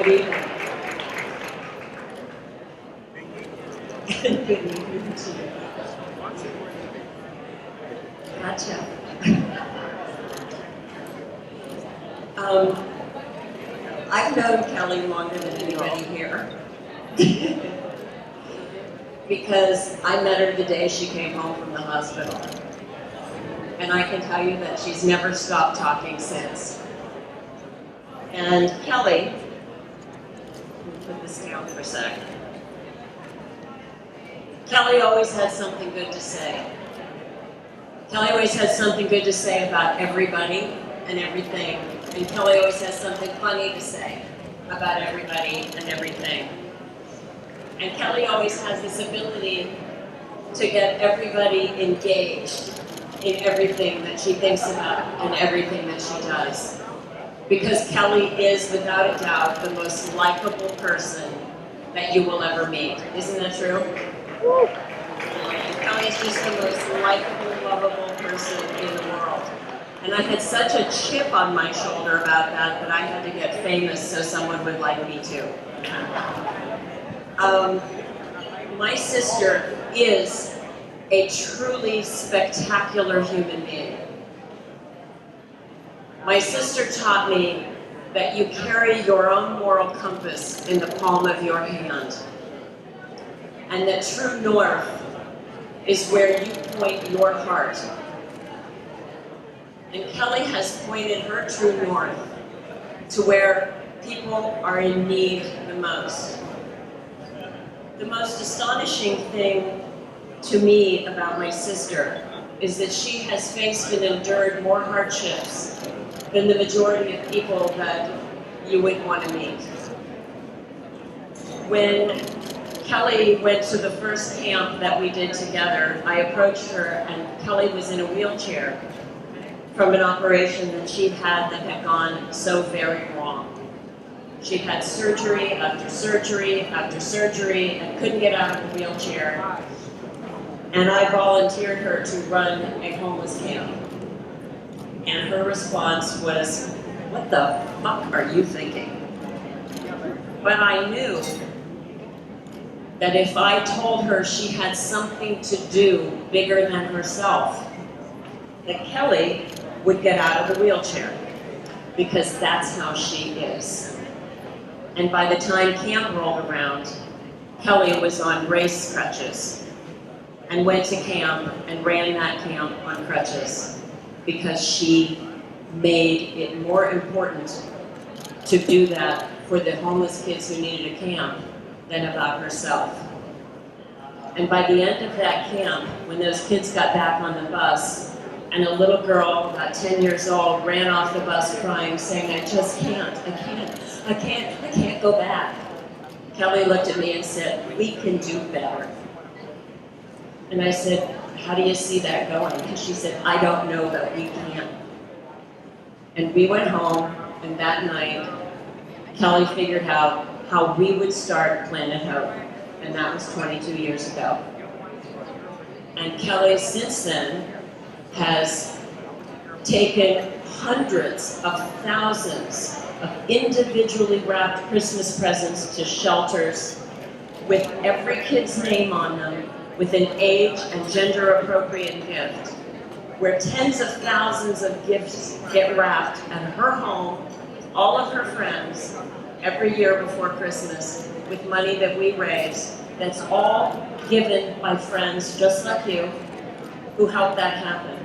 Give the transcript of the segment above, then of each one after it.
Good evening. Good evening to you. Gotcha. I've known Kelly longer than anybody here because I met her the day she came home from the hospital. And I can tell you that she's never stopped talking since. And Kelly, let me put this down for a sec. Kelly always had something good to say. Kelly always has something good to say about everybody and everything. And Kelly always has something funny to say about everybody and everything. And Kelly always has this ability to get everybody engaged in everything that she thinks about and everything that she does. Because Kelly is, without a doubt, the most likable person that you will ever meet. Isn't that true? Woo. Kelly is just the most likable, lovable person in the world. And I had such a chip on my shoulder about that I had to get famous so someone would like me too. My sister is a truly spectacular human being. My sister taught me that you carry your own moral compass in the palm of your hand, and that true north is where you point your heart. And Kelly has pointed her true north to where people are in need the most. The most astonishing thing to me about my sister is that she has faced and endured more hardships than the majority of people that you would want to meet. When Kelly went to the first camp that we did together, I approached her and Kelly was in a wheelchair from an operation that she'd had that had gone so very wrong. She'd had surgery after surgery after surgery and couldn't get out of the wheelchair. And I volunteered her to run a homeless camp. And her response was, "What the fuck are you thinking?" But I knew that if I told her she had something to do bigger than herself, that Kelly would get out of the wheelchair, because that's how she is. And by the time camp rolled around, Kelly was on race crutches and went to camp and ran that camp on crutches because she made it more important to do that for the homeless kids who needed a camp than about herself. And by the end of that camp, when those kids got back on the bus, and a little girl, about 10 years old, ran off the bus crying, saying, I can't go back. Kelly looked at me and said, we can do better. And I said, how do you see that going? And she said, I don't know, but we can. And we went home, and that night, Kelly figured out how we would start Planet Hope. And that was 22 years ago. And Kelly, since then, has taken hundreds of thousands of individually wrapped Christmas presents to shelters with every kid's name on them, with an age and gender appropriate gift, where tens of thousands of gifts get wrapped at her home, all of her friends, every year before Christmas, with money that we raise, that's all given by friends just like you, who helped that happen.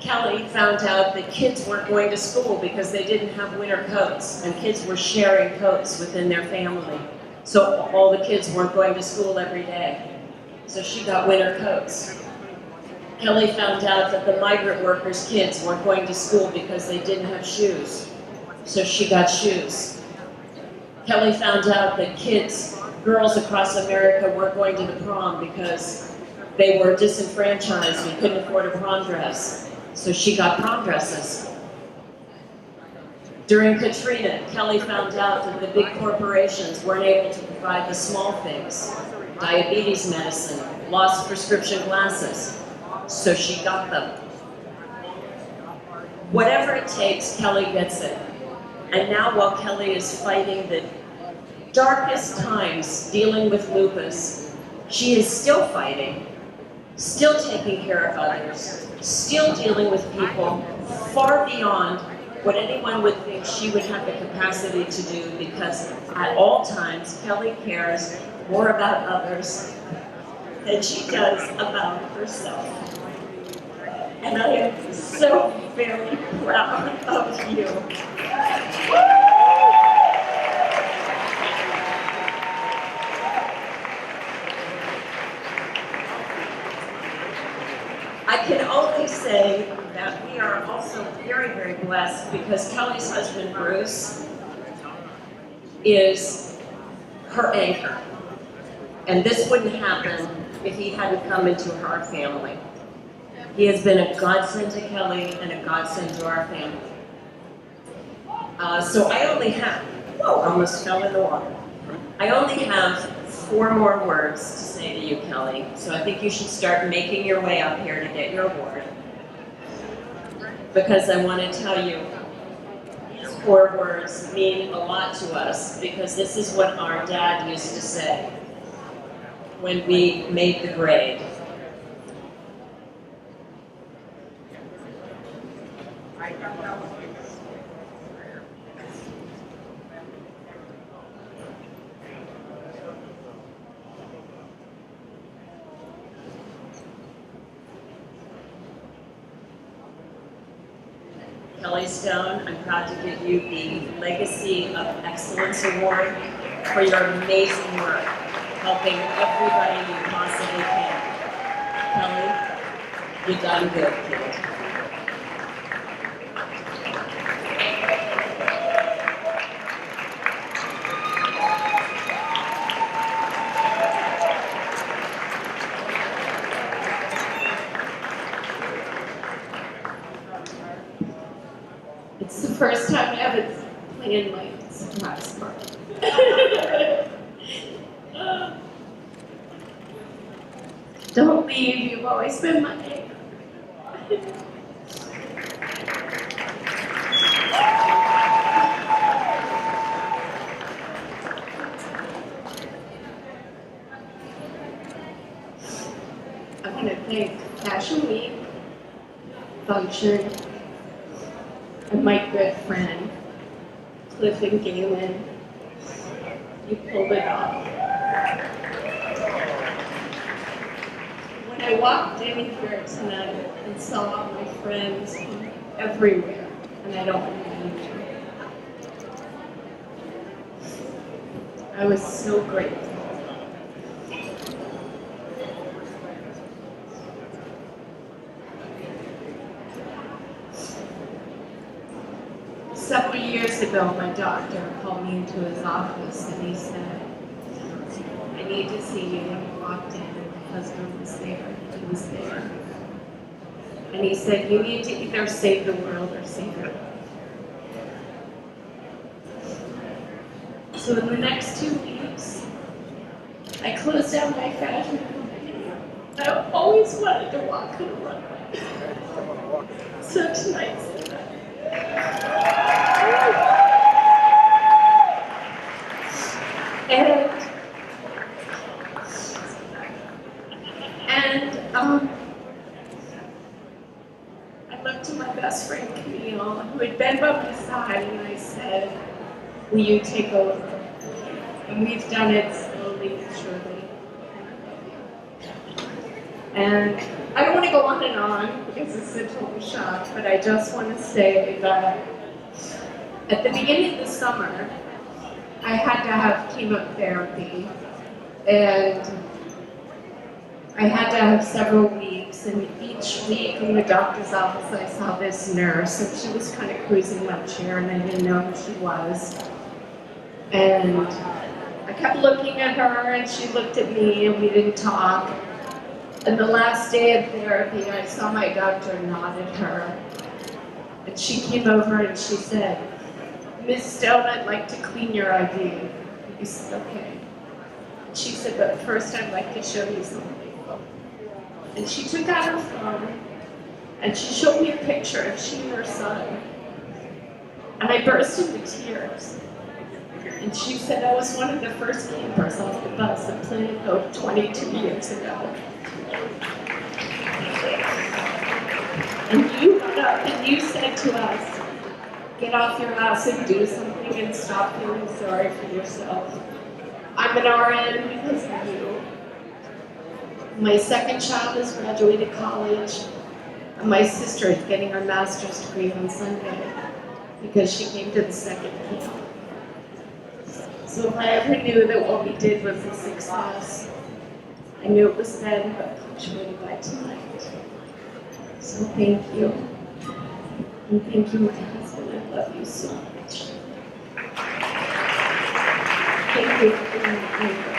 Kelly found out that kids weren't going to school because they didn't have winter coats, and kids were sharing coats within their family. So all the kids weren't going to school every day. So she got winter coats. Kelly found out that the migrant workers' kids weren't going to school because they didn't have shoes. So she got shoes. Kelly found out that girls across America weren't going to the prom because they were disenfranchised and couldn't afford a prom dress. So she got prom dresses. During Katrina, Kelly found out that the big corporations weren't able to provide the small things, diabetes medicine, lost prescription glasses. So she got them. Whatever it takes, Kelly gets it. And now while Kelly is fighting the darkest times dealing with lupus, she is still fighting, still taking care of others, still dealing with people far beyond what anyone would think she would have the capacity to do, because at all times, Kelly cares more about others than she does about herself. And I am so very proud of you. I can only say that we are also very, very blessed because Kelly's husband, Bruce, is her anchor. And this wouldn't happen if he hadn't come into our family. He has been a godsend to Kelly and a godsend to our family. So I only have, whoa, almost fell in the water. I only have 4 more words to say to you, Kelly. So I think you should start making your way up here to get your award. Because I want to tell you, these 4 words mean a lot to us, because this is what our dad used to say when we made the grade. Kelly Stone, I'm proud to give you the Legacy of Excellence Award for your amazing work, helping everybody you possibly can. Kelly, you've done good, kid. It's the first time I haven't planned my surprise party. Don't leave, you've always been my anchor. I want to thank Fashion Week, Funkshion, and my good friend, Cliff and Galen. You pulled it off. When I walked in here tonight and saw my friends everywhere, and I don't remember you, I was so grateful. Several years ago, my doctor called me into his office and he said, I need to see you. And I walked in and my husband was there. He was there. And he said, you need to either save the world or save your life. So in the next 2 weeks, I closed down my fashion company. I always wanted to walk on a runway. So tonight's the night. I looked to my best friend Camille, who had been by my side, and I said, will you take over? And we've done it slowly and surely. And I don't want to go on and on because it's a total shock, but I just want to say that at the beginning of the summer, I had to have chemotherapy, and I had to have several weeks, and each week in the doctor's office I saw this nurse, and she was kind of cruising my chair, and I didn't know who she was. And I kept looking at her, and she looked at me, and we didn't talk. And the last day of therapy, I saw my doctor nod at her, and she came over and she said, Ms. Stone, I'd like to clean your IV. I said, okay. She said, but first I'd like to show you something. And she took out her phone, and she showed me a picture of she and her son. And I burst into tears. And she said I was one of the first campers off the bus at Planet Hope 22 years ago. And you got up and you said to us, get off your ass and do something and stop feeling sorry for yourself. I'm an RN because of you. My second child has graduated college, and my sister is getting her master's degree on Sunday because she came to the second camp. So if I ever knew that what we did was a success, I knew it was then, but punctuated by tonight. So thank you. And thank you, my husband. I love you so much. Thank you for being with me.